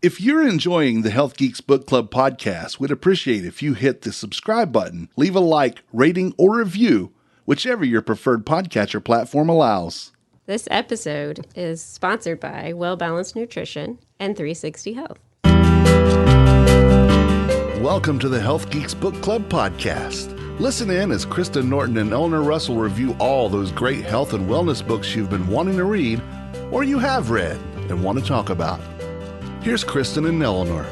If you're enjoying the Health Geeks Book Club podcast, we'd appreciate if you hit the subscribe button, leave a like, rating, or review, whichever your preferred podcatcher platform allows. This episode is sponsored by Well Balanced Nutrition and 360 Health. Welcome to the Health Geeks Book Club podcast. Listen in as Kristen Norton and Eleanor Russell review all those great health and wellness books you've been wanting to read or you have read and want to talk about. Here's Kristen and Eleanor.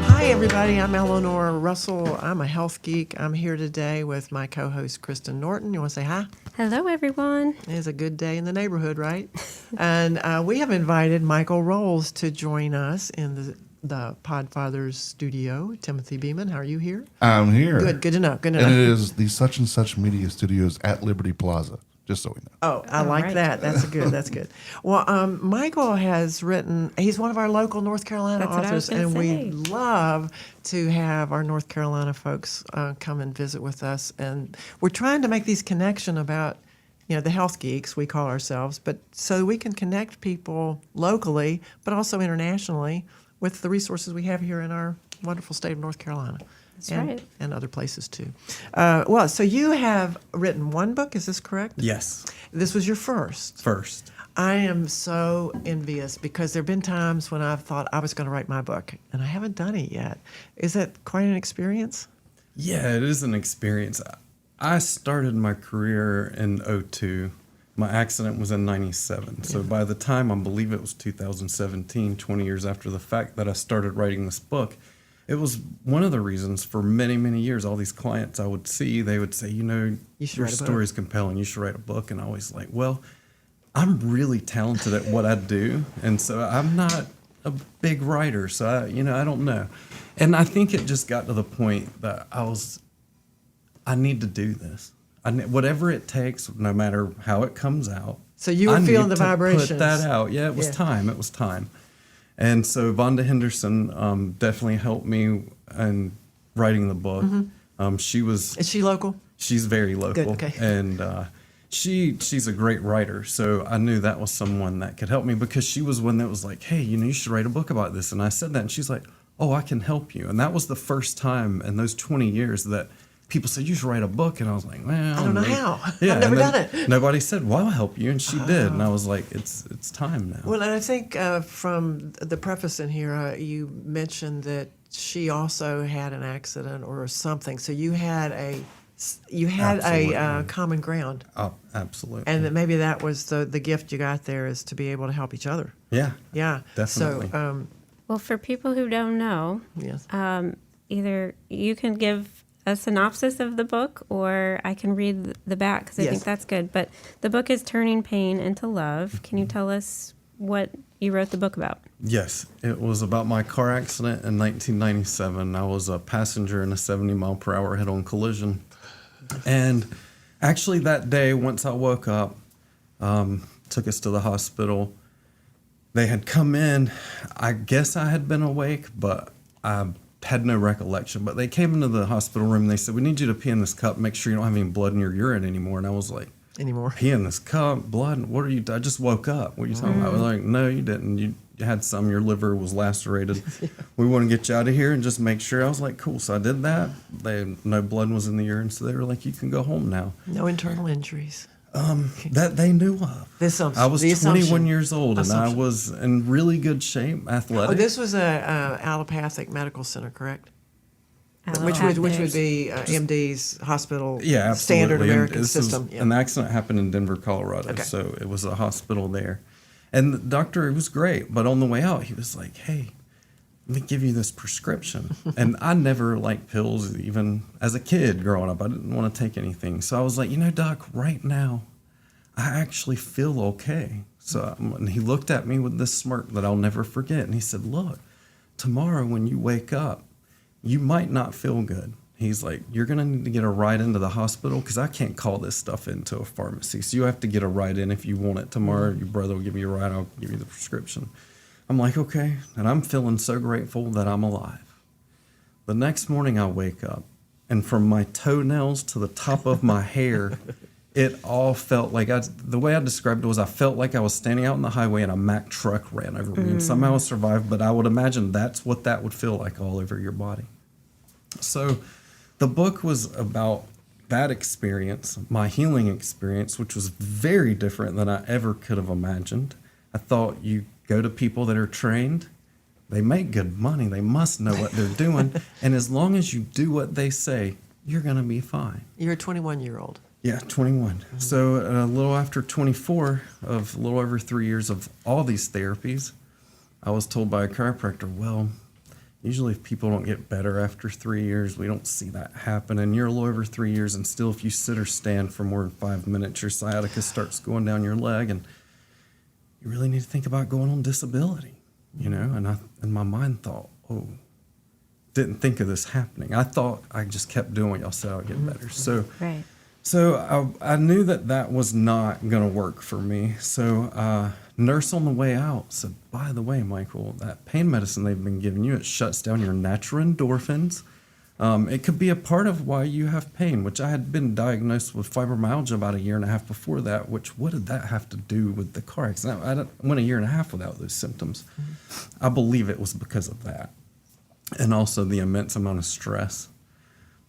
Hi, everybody. I'm Eleanor Russell. I'm a health geek. I'm here today with my co-host, Kristen Norton. You want to say hi? Hello, everyone. It's a good day in the neighborhood, right? And we have invited Michael Rolls to join us in the Podfathers studio. Timothy Beeman, how are you here? I'm here. Good to know. And it is the such and such media studios at Liberty Plaza, just so we know. Oh, I like that. That's good. Well, Michael has written, he's one of our local North Carolina authors, and we love to have our North Carolina folks come and visit with us. And we're trying to make these connections about, the health geeks, we call ourselves, but so we can connect people locally, but also internationally with the resources we have here in our wonderful state of North Carolina. That's right. And other places too. So you have written one book, is this correct? Yes. This was your first. First. I am so envious because there have been times when I've thought I was going to write my book, and I haven't done it yet. Is that quite an experience? Yeah, it is an experience. I started my career in 2002. My accident was in 97. So by the time, I believe it was 2017, 20 years after the fact that I started writing this book, it was one of the reasons for many, many years, all these clients I would see, they would say, your story is compelling, you should write a book. And I was like, well, I'm really talented at what I do. And so I'm not a big writer. So, I don't know. And I think it just got to the point that I need to do this. Whatever it takes, no matter how it comes out. So you were feeling the vibrations. Put that out. Yeah, it was time. It was time. And so Vonda Henderson definitely helped me in writing the book. Mm-hmm. Is she local? She's very local. Good, okay. And she's a great writer. So I knew that was someone that could help me because she was one that was like, hey, you should write a book about this. And I said that, and she's like, oh, I can help you. And that was the first time in those 20 years that people said, you should write a book. And I was like, well, I don't know how. Yeah, I've never done it. Nobody said, well, I'll help you. And she did. And I was like, it's time now. Well, and I think from the preface in here, you mentioned that she also had an accident or something. So you had a common ground. Oh, absolutely. And that maybe that was the gift you got there, is to be able to help each other. Yeah. Yeah. Definitely. So, Well, for people who don't know, yes. Either you can give a synopsis of the book, or I can read the back because I think that's good. But the book is Turning Pain into Love. Can you tell us what you wrote the book about? Yes, it was about my car accident in 1997. I was a passenger in a 70-mile-per-hour head-on collision. And actually that day, once I woke up, took us to the hospital. They had come in. I guess I had been awake, but I had no recollection. But they came into the hospital room and they said, we need you to pee in this cup, make sure you don't have any blood in your urine anymore. And I was like, pee in this cup, blood? What are you? I just woke up. What are you talking about? I was like, no, you didn't. You had some. Your liver was lacerated. We want to get you out of here and just make sure. I was like, cool. So I did that. No blood was in the urine. So they were like, you can go home now. No internal injuries. That they knew of. I was 21 years old, and I was in really good shape, athletic. Oh, this was a allopathic medical center, correct? Which would be MD's hospital, standard American system. An accident happened in Denver, Colorado, so it was a hospital there. And the doctor was great, but on the way out, he was like, hey, let me give you this prescription. And I never liked pills, even as a kid growing up. I didn't want to take anything. So I was like, doc, right now, I actually feel okay. So and he looked at me with this smirk that I'll never forget. And he said, look, tomorrow when you wake up, you might not feel good. He's like, you're going to need to get a ride into the hospital because I can't call this stuff into a pharmacy. So you have to get a ride in if you want it tomorrow. Your brother will give you a ride. I'll give you the prescription. I'm like, okay. And I'm feeling so grateful that I'm alive. The next morning I wake up, and from my toenails to the top of my hair it all felt like the way I described it was I felt like I was standing out on the highway and a Mack truck ran over me and somehow I survived, but I would imagine that's what that would feel like all over your body. So the book was about that experience, my healing experience, which was very different than I ever could have imagined. I thought you go to people that are trained, they make good money, they must know what they're doing, and as long as you do what they say, you're going to be fine. You're a 21-year-old. Yeah, 21. Mm-hmm. So a little after 24 of a little over 3 years of all these therapies, I was told by a chiropractor, well, usually if people don't get better after 3 years, we don't see that happen. And you're a little over 3 years, and still if you sit or stand for more than 5 minutes, your sciatica starts going down your leg, and you really need to think about going on disability, you know? And my mind thought, oh, didn't think of this happening. I thought I just kept doing what y'all said I would get better. So I knew that was not going to work for me. So nurse on the way out said, by the way, Michael, that pain medicine they've been giving you, it shuts down your natural endorphins. It could be a part of why you have pain, which I had been diagnosed with fibromyalgia about 1.5 years before that, which what did that have to do with the car accident? I went 1.5 years without those symptoms. I believe it was because of that. And also the immense amount of stress.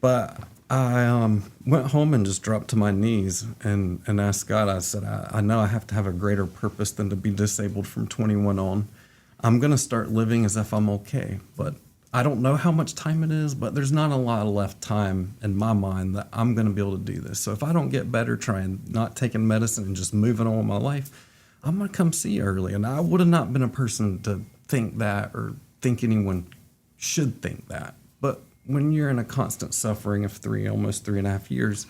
But I went home and just dropped to my knees and asked God. I said, I know I have to have a greater purpose than to be disabled from 21 on. I'm going to start living as if I'm okay. But I don't know how much time it is, but there's not a lot of left time in my mind that I'm going to be able to do this. So if I don't get better trying not taking medicine and just moving on with my life, I'm going to come see you early. And I would have not been a person to think that or think anyone should think that. But when you're in a constant suffering of almost 3.5 years,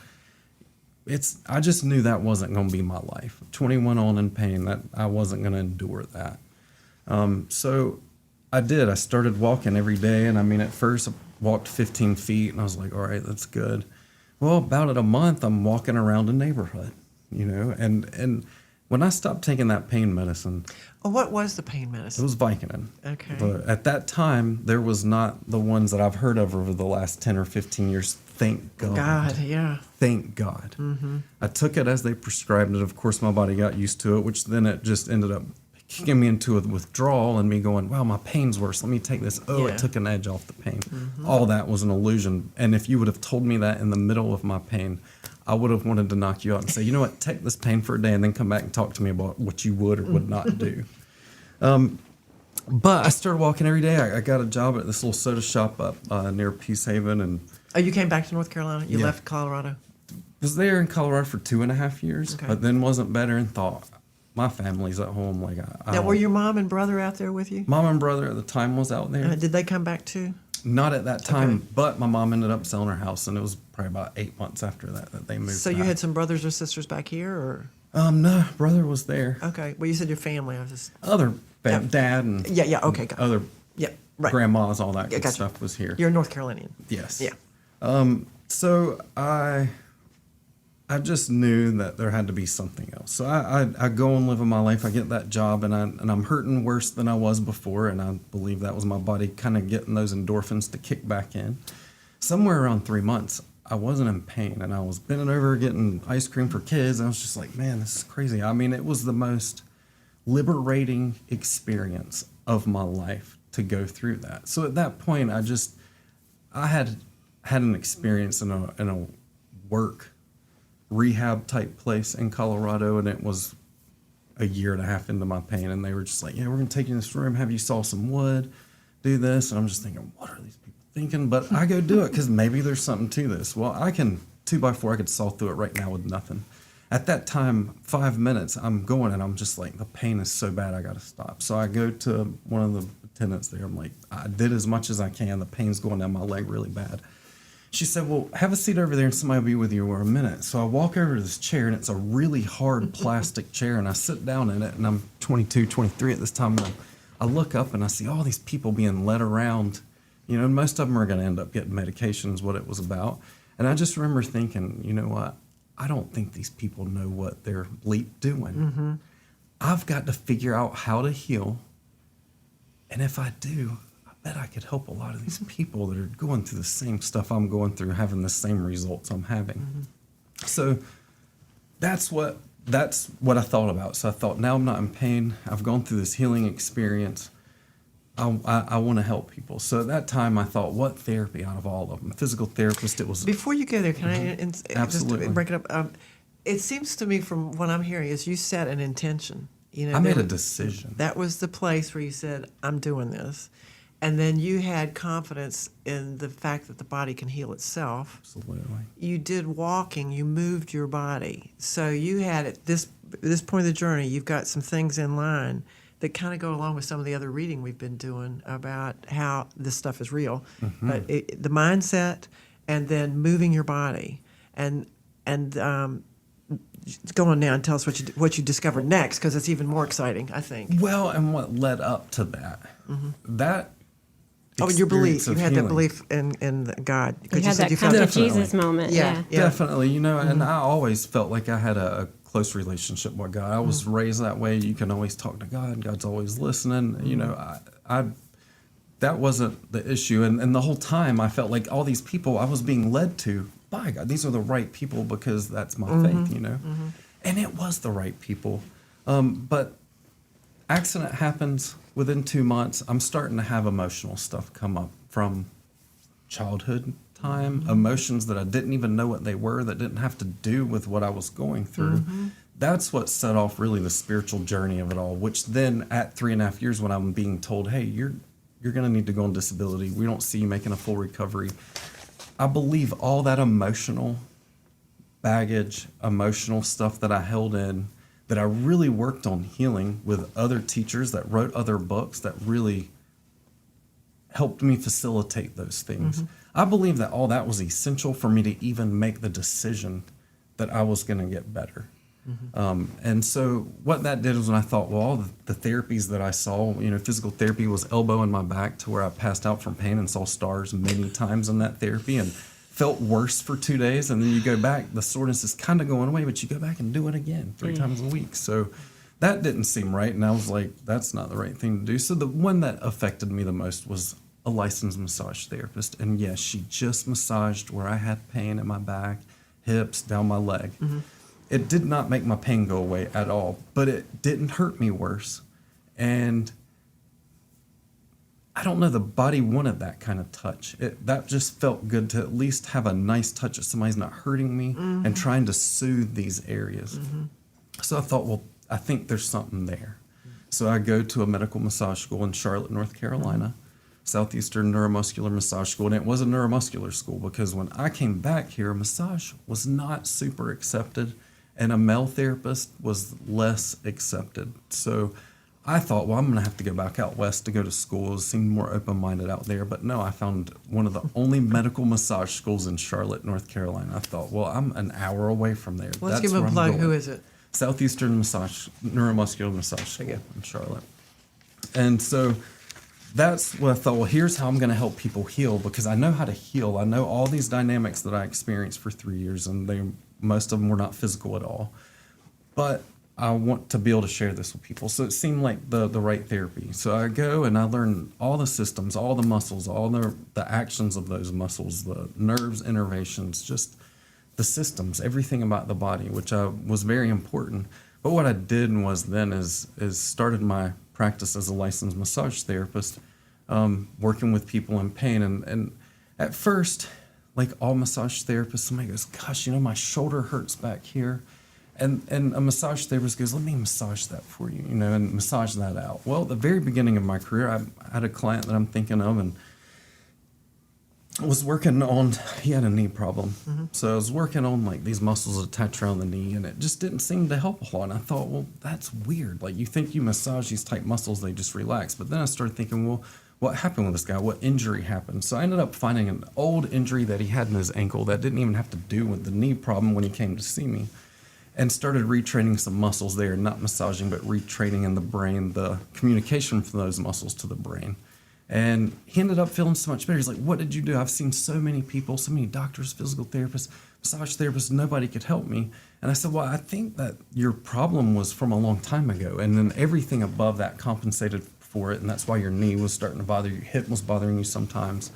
I just knew that wasn't going to be my life. 21 on in pain, that I wasn't going to endure that. So I did. I started walking every day. And I mean, at first I walked 15 feet and I was like, all right, that's good. Well, about a month, I'm walking around a neighborhood, you know, and when I stopped taking that pain medicine. Oh, what was the pain medicine? It was Vicodin. Okay. But at that time, there was not the ones that I've heard of over the last 10 or 15 years. Thank God. God, yeah. Thank God. Mm-hmm. I took it as they prescribed it. Of course, my body got used to it, which then it just ended up kicking me into a withdrawal and me going, wow, my pain's worse. Let me take this. Oh, Yeah. It took an edge off the pain. Mm-hmm. All that was an illusion. And if you would have told me that in the middle of my pain, I would have wanted to knock you out and say, you know what, take this pain for a day and then come back and talk to me about what you would or would not do. But I started walking every day. I got a job at this little soda shop up near Peace Haven. And Oh, you came back to North Carolina? You Yeah. left Colorado? was there in Colorado for 2.5 years, Okay. but then wasn't better and thought, my family's at home. Like Now, were your mom and brother out there with you? Mom and brother at the time was out there. Did they come back too? Not at that time, Okay. but my mom ended up selling her house, and it was probably about 8 months after that they moved. So you back. had some brothers or sisters back here, or? No, brother was there. Okay. Well, you said your family. I was just. Other Yeah. dad and Yeah. Okay. Got it. other Yeah. Right. grandmas, all that Yeah, good gotcha. stuff was here. You're a North Carolinian. Yes. Yeah. So I just knew that there had to be something else. So I go and live in my life. I get that job, and I'm hurting worse than I was before, and I believe that was my body kind of getting those endorphins to kick back in. Somewhere around 3 months, I wasn't in pain, and I was bending over getting ice cream for kids. And I was just like, man, this is crazy. I mean, it was the most liberating experience of my life to go through that. So at that point, I had an experience in a work rehab type place in Colorado, and it was 1.5 years into my pain, and they were just like, yeah, we're gonna take you in this room, have you saw some wood, do this. And I'm just thinking, what are these people thinking? But I go do it because maybe there's something to this. Well, I can 2x4, I could saw through it right now with nothing. At that time, 5 minutes, I'm going, and I'm just like, the pain is so bad, I gotta stop. So I go to one of the attendants there. I'm like, I did as much as I can. The pain's going down my leg really bad. She said, well, have a seat over there and somebody will be with you for a minute. So I walk over to this chair, and it's a really hard plastic chair, and I sit down in it, and I'm 22, 23 at this time, and I look up and I see all these people being led around, you know, and most of them are going to end up getting medication is what it was about. And I just remember thinking, you know what, I don't think these people know what they're doing. Mm-hmm. I've got to figure out how to heal, and if I do, I bet I could help a lot of these people that are going through the same stuff I'm going through, having the same results I'm having. Mm-hmm. So that's what I thought about. So I thought, now I'm not in pain. I've gone through this healing experience. I want to help people. So at that time, I thought, what therapy out of all of them? Physical therapist, it was... Before you go there, can I Absolutely. just break it up? It seems to me from what I'm hearing is you set an intention. I made a decision. That was the place where you said, I'm doing this. And then you had confidence in the fact that the body can heal itself. Absolutely. You did walking. You moved your body. So you had, at this point of the journey, you've got some things in line that kind of go along with some of the other reading we've been doing about how this stuff is real. Mm-hmm. But the mindset and then moving your body. And go on now and tell us what you discovered next, because it's even more exciting, I think. Well, and what led up to that. Mm-hmm. That your belief. You had healing. That belief in God. You had that come to Jesus moment. Yeah. Definitely. And I always felt like I had a close relationship with God. I was raised that way. You can always talk to God, and God's always listening. I that wasn't the issue. And the whole time I felt like all these people I was being led to by God. These are the right people because that's my faith, Mm-hmm. And it was the right people. But accident happens. Within 2 months, I'm starting to have emotional stuff come up from childhood time, emotions that I didn't even know what they were, that didn't have to do with what I was going through. Mm-hmm. That's what set off really the spiritual journey of it all, which then at 3.5 years when I'm being told, hey, you're going to need to go on disability. We don't see you making a full recovery. I believe all that emotional baggage, emotional stuff that I held in, that I really worked on healing with other teachers that wrote other books that really helped me facilitate those things. Mm-hmm. I believe that all that was essential for me to even make the decision that I was going to get better. Mm-hmm. And so what that did was when I thought, well, all the therapies that I saw, physical therapy was elbow in my back to where I passed out from pain and saw stars many times in that therapy and felt worse for 2 days. And then you go back, the soreness is kind of going away, but you go back and do it again 3 times a week. So that didn't seem right. And I was like, that's not the right thing to do. So the one that affected me the most was a licensed massage therapist. And yes, she just massaged where I had pain in my back, hips, down my leg. Mm-hmm. It did not make my pain go away at all, but it didn't hurt me worse. And I don't know, the body wanted that kind of touch. That just felt good to at least have a nice touch that somebody's not hurting me and trying to soothe these areas. Mm-hmm. So I thought, well, I think there's something there. So I go to a medical massage school in Charlotte, North Carolina, Southeastern Neuromuscular Massage School. And it was a neuromuscular school because when I came back here, massage was not super accepted and a male therapist was less accepted. So I thought, well, I'm going to have to go back out west to go to school. It seemed more open-minded out there. But no, I found one of the only medical massage schools in Charlotte, North Carolina. I thought, well, I'm an hour away from there. Let's give them a plug. Who is it? Southeastern Neuromuscular Massage School in Charlotte. And so that's what I thought, well, here's how I'm going to help people heal, because I know how to heal. I know all these dynamics that I experienced for 3 years, and most of them were not physical at all. But I want to be able to share this with people. So it seemed like the right therapy. So I go and I learn all the systems, all the muscles, all the actions of those muscles, the nerves, innervations, just the systems, everything about the body, which was very important. But what I did is started my practice as a licensed massage therapist, working with people in pain. And at first, like all massage therapists, somebody goes, gosh, my shoulder hurts back here. And a massage therapist goes, let me massage that for you, and massage that out. Well, at the very beginning of my career, I had a client that I'm thinking of and was working on, he had a knee problem. Mm-hmm. So I was working on like these muscles attached around the knee, and it just didn't seem to help a lot. And I thought, well, that's weird. Like you think you massage these tight muscles, they just relax. But then I started thinking, well, what happened with this guy? What injury happened? So I ended up finding an old injury that he had in his ankle that didn't even have to do with the knee problem when he came to see me. And started retraining some muscles there, not massaging, but retraining in the brain, the communication from those muscles to the brain. And he ended up feeling so much better. He's like, what did you do? I've seen so many people, so many doctors, physical therapists, massage therapists, nobody could help me. And I said, well, I think that your problem was from a long time ago. And then everything above that compensated for it. And that's why your knee was starting to bother you, your hip was bothering you sometimes.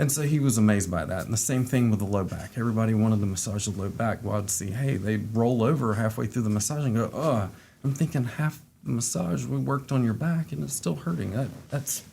And so he was amazed by that. And the same thing with the low back. Everybody wanted to massage the low back. Well, I'd see, hey, they roll over halfway through the massage and go, oh, I'm thinking half the massage we worked on your back and it's still hurting. That's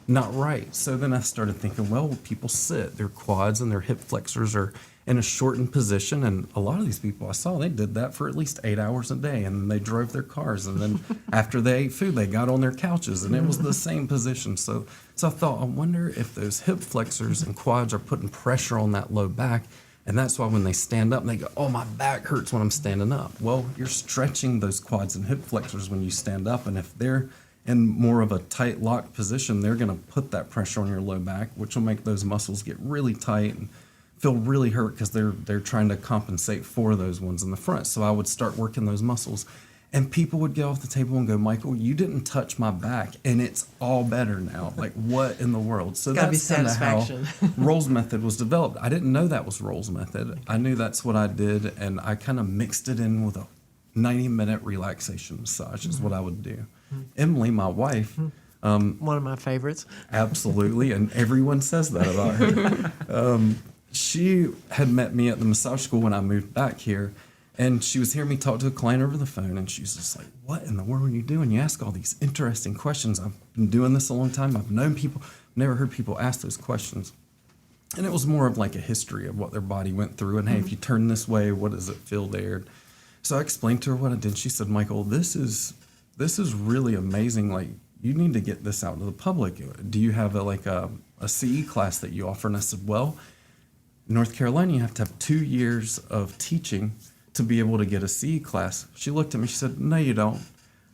not right. So then I started thinking, well, people sit, their quads and their hip flexors are in a shortened position. And a lot of these people I saw, they did that for at least 8 hours a day. And they drove their cars. And then after they ate food, they got on their couches and it was the same position. So I thought, I wonder if those hip flexors and quads are putting pressure on that low back. And that's why when they stand up, they go, oh, my back hurts when I'm standing up. Well, you're stretching those quads and hip flexors when you stand up. And if they're in more of a tight locked position, they're going to put that pressure on your low back, which will make those muscles get really tight and feel really hurt because they're trying to compensate for those ones in the front. So I would start working those muscles. And people would get off the table and go, Michael, you didn't touch my back, and it's all better now. Like, what in the world? So that's kind of how Roll's method was developed. I didn't know that was Roll's method. I knew that's what I did, and I kind of mixed it in with a 90-minute relaxation massage is what I would do. Emily, my wife, one of my favorites. Absolutely, and everyone says that about her. She had met me at the massage school when I moved back here. And she was hearing me talk to a client over the phone, and she's just like, what in the world are you doing? You ask all these interesting questions. I've been doing this a long time. I've known people, never heard people ask those questions. And it was more of like a history of what their body went through. And, hey, if you turn this way, what does it feel there? So I explained to her what I did. She said, Michael, this is really amazing. Like, you need to get this out to the public. Do you have a CE class that you offer? And I said, well, North Carolina, you have to have 2 years of teaching to be able to get a CE class. She looked at me, she said, no, you don't.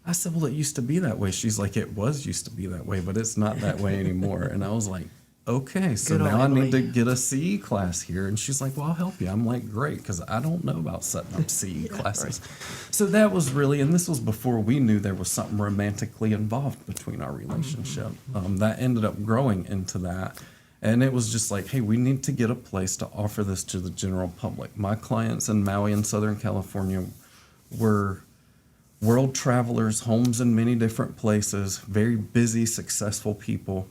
I said, well, it used to be that way. She's like, it was used to be that way, but it's not that way anymore. And I was like, okay, so now I need to get a CE class here. And she's like, well, I'll help you. I'm like, great, because I don't know about setting up CE classes. Right. So that was really, and this was before we knew there was something romantically involved between our relationship. That ended up growing into that. And it was just like, hey, we need to get a place to offer this to the general public. My clients in Maui and Southern California were world travelers, homes in many different places, very busy, successful people.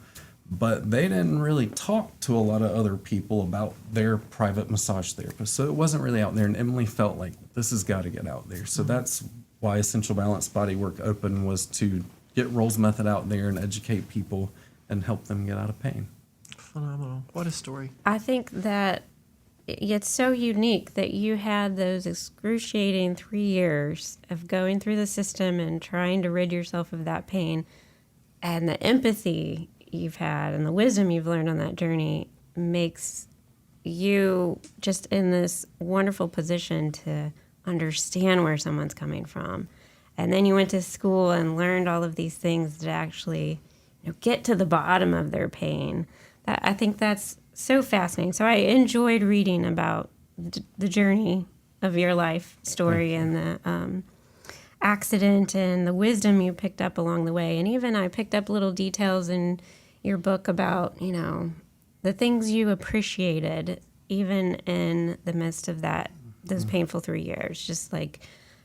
But they didn't really talk to a lot of other people about their private massage therapist. So it wasn't really out there. And Emily felt like this has got to get out there. So that's why Essential Balance Bodywork opened, was to get Roll's method out there and educate people and help them get out of pain. Phenomenal. What a story. I think that it's so unique that you had those excruciating 3 years of going through the system and trying to rid yourself of that pain, and the empathy you've had and the wisdom you've learned on that journey makes you just in this wonderful position to understand where someone's coming from. And then you went to school and learned all of these things to actually, get to the bottom of their pain. I think that's so fascinating. So I enjoyed reading about the journey of your life story and the accident and the wisdom you picked up along the way. And even I picked up little details in your book about, the things you appreciated even in the midst of those painful 3 years. Just like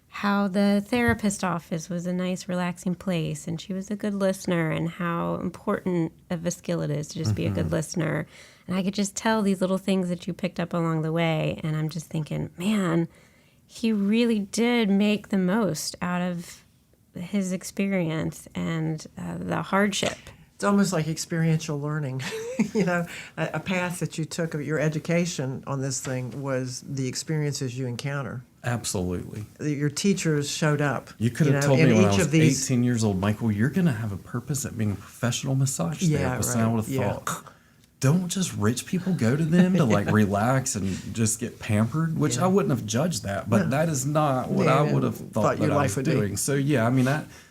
how the therapist office was a nice, relaxing place, and she was a good listener, and how important of a skill it is to just be a good listener. And I could just tell these little things that you picked up along the way, and I'm just thinking, man, he really did make the most out of his experience and the hardship. It's almost like experiential learning. A path that you took of your education on this thing was the experiences you encounter. Absolutely. Your teachers showed up. You could have told me when I was 18 years old, Michael, you're going to have a purpose at being a professional massage therapist. Right. And I would have thought, don't just rich people go to them to relax and just get pampered, which I wouldn't have judged that, but that is not what I would have thought that I was doing. Be. So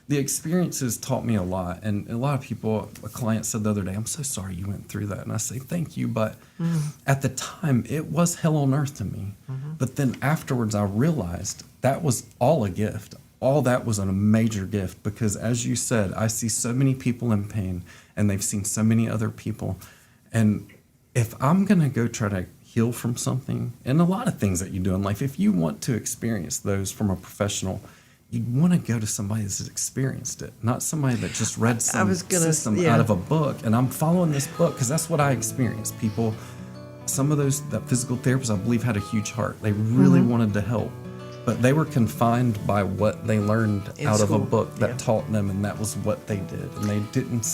the experiences taught me a lot. And a lot of people, a client said the other day, I'm so sorry you went through that. And I say, thank you. But at the time, it was hell on earth to me. But then afterwards, I realized that was all a gift. All that was a major gift, because as you said, I see so many people in pain, and they've seen so many other people. And if I'm going to go try to heal from something, and a lot of things that you do in life, if you want to experience those from a professional, you want to go to somebody that's experienced it, not somebody that just read some system yeah. out of a book. And I'm following this book because that's what I experienced. People, some of that physical therapists, I believe, had a huge heart. They really wanted to help, but they were confined by what they learned out of a book that taught them, and that was what they did. And they couldn't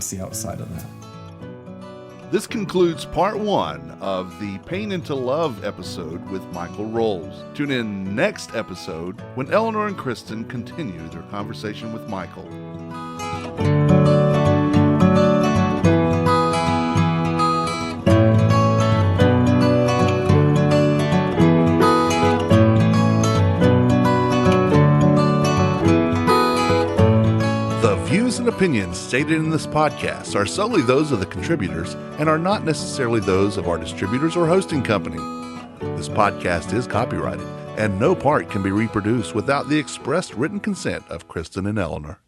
see outside of that. This concludes part 1 of the Pain into Love episode with Michael Rolls. Tune in next episode when Eleanor and Kristen continue their conversation with Michael. And opinions stated in this podcast are solely those of the contributors and are not necessarily those of our distributors or hosting company. This podcast is copyrighted, and no part can be reproduced without the expressed written consent of Kristen and Eleanor.